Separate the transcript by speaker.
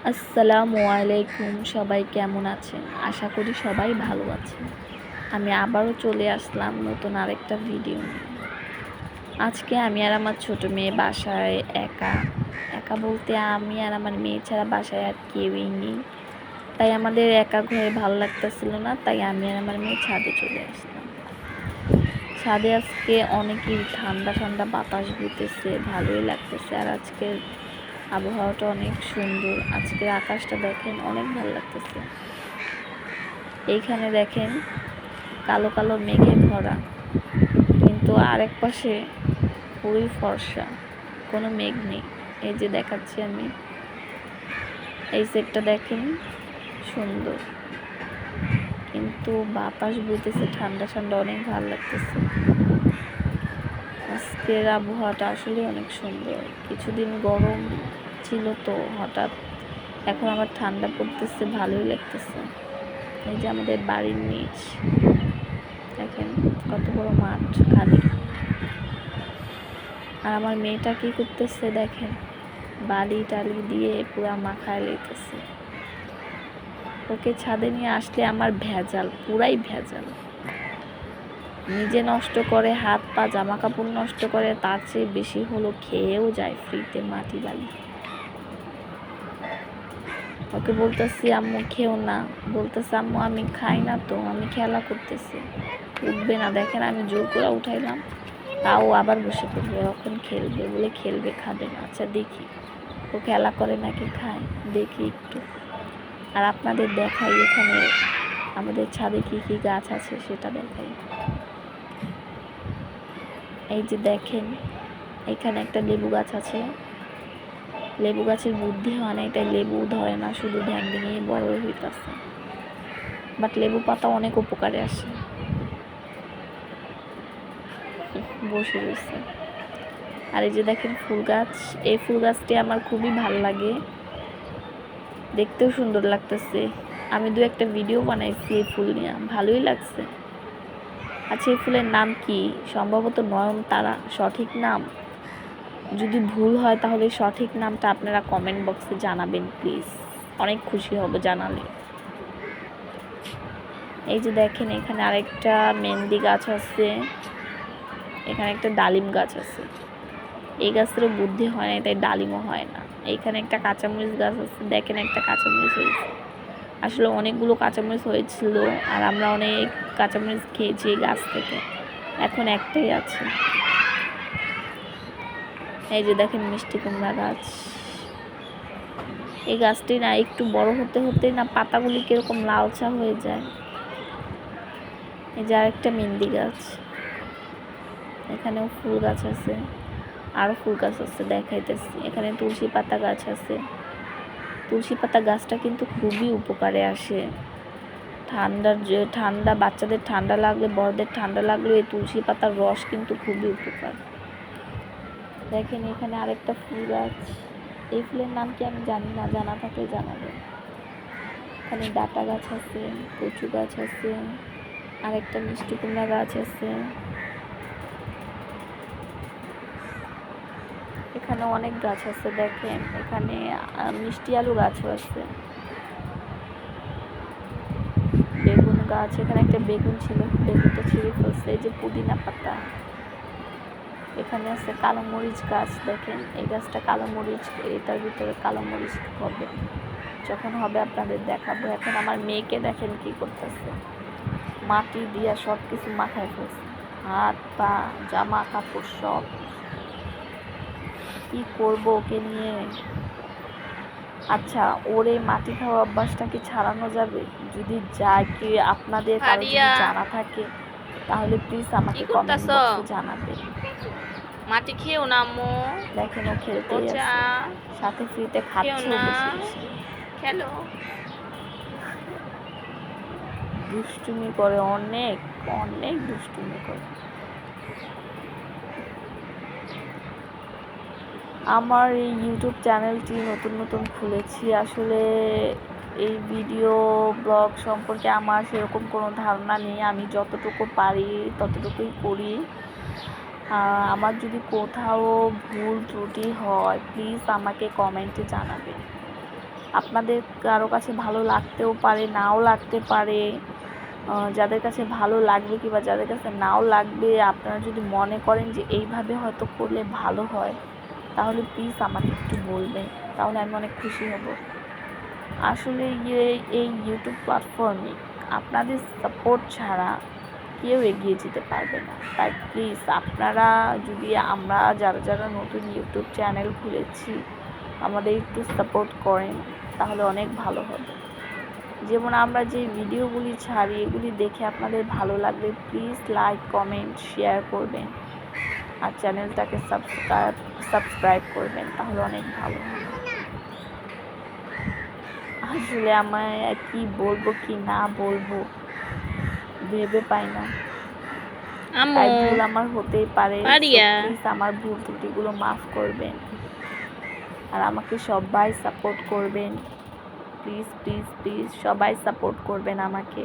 Speaker 1: আসসালামু আলাইকুম, সবাই কেমন আছেন? আশা করি সবাই ভালো আছেন। আমি আবারও চলে আসলাম নতুন আরেকটা ভিডিও নিয়ে। আজকে আমি আর আমার ছোট মেয়ে বাসায় একা। একা বলতে আমি আর আমার মেয়ে ছাড়া বাসায় আর কেউই নেই। তাই আমাদের একা ঘরে ভালো লাগতেছিল না, তাই আমি আর আমার মেয়ে ছাদে চলে আসলাম। ছাদে আজকে অনেকই ঠান্ডা ঠান্ডা বাতাস বইতেছে, ভালোই লাগতেছে। আর আজকের আবহাওয়াটা অনেক সুন্দর। আজকের আকাশটা দেখেন, অনেক ভালো লাগতেছে। এইখানে দেখেন কালো কালো মেঘে ভরা, কিন্তু আরেক পাশে পুরোই ফর্সা, কোনো মেঘ নেই। এই যে দেখাচ্ছি আমি, এই সেটটা দেখেন, সুন্দর, কিন্তু বাতাস বইতেছে ঠান্ডা ঠান্ডা, অনেক ভালো লাগতেছে। আজকের আবহাওয়াটা আসলে অনেক সুন্দর। কিছুদিন গরম ছিল, তো হঠাৎ এখন আবার ঠান্ডা পড়তেছে, ভালোই লাগতেছে। এই যে আমাদের বাড়ির নিচ দেখেন কত বড় মাঠ খালি। আর আমার মেয়েটা কি করতেছে দেখেন, বালি টালি দিয়ে পুরা মাখায় লইতেছে। ওকে ছাদে নিয়ে আসলে আমার ভেজাল, পুরাই ভেজাল। নিজে নষ্ট করে, হাত পা জামা কাপড় নষ্ট করে, তার চেয়ে বেশি হলো খেয়েও যায় ফ্রিতে মাটি বালি। ওকে বলতেছি আম্মু খেও না, বলতেছে আম্মু আমি খাই না, তো আমি খেলা করতেছি। উঠবে না, দেখেন আমি জোর করে উঠাইলাম, তাও আবার বসে পড়বে। এখন খেলবে বলে খেলবে, খাবে না। আচ্ছা দেখি ও খেলা করে নাকি খায়, দেখি একটু। আর আপনাদের দেখাই এখানে আমাদের ছাদে কি কি গাছ আছে সেটা দেখাই। এই যে দেখেন এখানে একটা লেবু গাছ আছে। লেবু গাছের বুদ্ধি হয় না, তাই লেবু ধরে না, শুধু ধ্যান দিয়ে বড় হইতেছে। বাট লেবু পাতা অনেক উপকারে আসে। বসে রয়েছে। আর এই যে দেখেন ফুল গাছ, এই ফুল গাছটি আমার খুবই ভালো লাগে, দেখতেও সুন্দর লাগতেছে। আমি দু একটা ভিডিও বানাইছি এই ফুল নিয়ে, ভালোই লাগছে। আচ্ছা এই ফুলের নাম কি? সম্ভবত নয়নতারা সঠিক নাম। যদি ভুল হয় তাহলে সঠিক নামটা আপনারা কমেন্ট বক্সে জানাবেন প্লিজ, অনেক খুশি হব জানালে। এই যে দেখেন এখানে আরেকটা মেহেন্দি গাছ আছে, এখানে একটা ডালিম গাছ আছে। এই গাছেরও বুদ্ধি হয় না, তাই ডালিমও হয় না। এইখানে একটা কাঁচামরিচ গাছ আছে, দেখেন একটা কাঁচামরিচ হয়েছে। আসলে অনেকগুলো কাঁচামরিচ হয়েছিল, আর আমরা অনেক কাঁচামরিচ খেয়েছি এই গাছ থেকে, এখন একটাই আছে। এই যে দেখেন মিষ্টি কুমড়া গাছ। এই গাছটি না একটু বড় হতে হতে না পাতাগুলি কিরকম লালচা হয়ে যায়। এই যে আরেকটা মেহেন্দি গাছ, এখানেও ফুল গাছ আছে, আরও ফুল গাছ আছে দেখাইতেছি। এখানে তুলসী পাতা গাছ আছে। তুলসী পাতা গাছটা কিন্তু খুবই উপকারে আসে। ঠান্ডা বাচ্চাদের ঠান্ডা লাগলে, বড়দের ঠান্ডা লাগলে এই তুলসী পাতার রস কিন্তু খুবই উপকার। দেখেন এখানে আরেকটা ফুল গাছ, এই ফুলের নাম কি আমি জানি না, জানা থাকলে জানাবেন। এখানে ডাটা গাছ আছে, কচু গাছ আছে, আরেকটা মিষ্টি কুমড়া গাছ আছে। এখানে অনেক গাছ আছে দেখেন, এখানে মিষ্টি আলু গাছও আছে, বেগুন গাছ, এখানে একটা বেগুন ছিল, বেগুনটা ছিঁড়ে ফেলছে। এই যে পুদিনা পাতা, এখানে আছে কালো মরিচ গাছ, দেখেন এই গাছটা কালো মরিচ, এটার ভিতরে কালো মরিচ হবে, যখন হবে আপনাদের দেখাবো। এখন আমার মেয়েকে দেখেন কি করতেছে, মাটি দিয়া সব কিছু মাথায় ফেলছে, হাত পা জামা কাপড় সব। কি করব ওকে নিয়ে। আচ্ছা ওর এই মাটি খাওয়া অভ্যাসটা কি ছাড়ানো যাবে? যদি যায়, কি আপনাদের কারো যদি জানা থাকে তাহলে প্লিজ আমাকে কমেন্ট বক্সে জানাবেন।
Speaker 2: মাটি খেও না আম্মু,
Speaker 1: দেখেন ও খেলতেই আছে, সাথে ফ্রিতে খাচ্ছেও বসে বসে।
Speaker 2: খেলো।
Speaker 1: দুষ্টুমি করে, অনেক অনেক দুষ্টুমি করে। আমার এই ইউটিউব চ্যানেলটি নতুন নতুন খুলেছি, আসলে এই ভিডিও ব্লগ সম্পর্কে আমার সেরকম কোনো ধারণা নেই। আমি যতটুকু পারি ততটুকুই করি। আমার যদি কোথাও ভুল ত্রুটি হয় প্লিজ আমাকে কমেন্টে জানাবেন। আপনাদের কারো কাছে ভালো লাগতেও পারে, নাও লাগতে পারে। যাদের কাছে ভালো লাগবে কিংবা যাদের কাছে নাও লাগবে, আপনারা যদি মনে করেন যে এইভাবে হয়তো করলে ভালো হয়, তাহলে প্লিজ আমাকে একটু বলবেন, তাহলে আমি অনেক খুশি হব। আসলে এই ইউটিউব প্ল্যাটফর্মে আপনাদের সাপোর্ট ছাড়া কেউ এগিয়ে যেতে পারবে না। তাই প্লিজ আপনারা যদি আমরা যারা যারা নতুন ইউটিউব চ্যানেল খুলেছি আমাদের একটু সাপোর্ট করেন, তাহলে অনেক ভালো হবে। যেমন আমরা যে ভিডিওগুলি ছাড়ি এগুলি দেখে আপনাদের ভালো লাগলে প্লিজ লাইক, কমেন্ট, শেয়ার করবেন আর চ্যানেলটাকে সাবস্ক্রাইব করবেন, তাহলে অনেক ভালো হবে। আসলে আমায় কি বলবো কি না বলবো ভেবে পাই না,
Speaker 2: আম্মু
Speaker 1: তাই ভুল আমার হতেই পারে।
Speaker 2: পারিয়া
Speaker 1: প্লিজ আমার ভুল ত্রুটিগুলো মাফ করবেন আর আমাকে সবাই সাপোর্ট করবেন। প্লিজ প্লিজ প্লিজ সবাই সাপোর্ট করবেন আমাকে।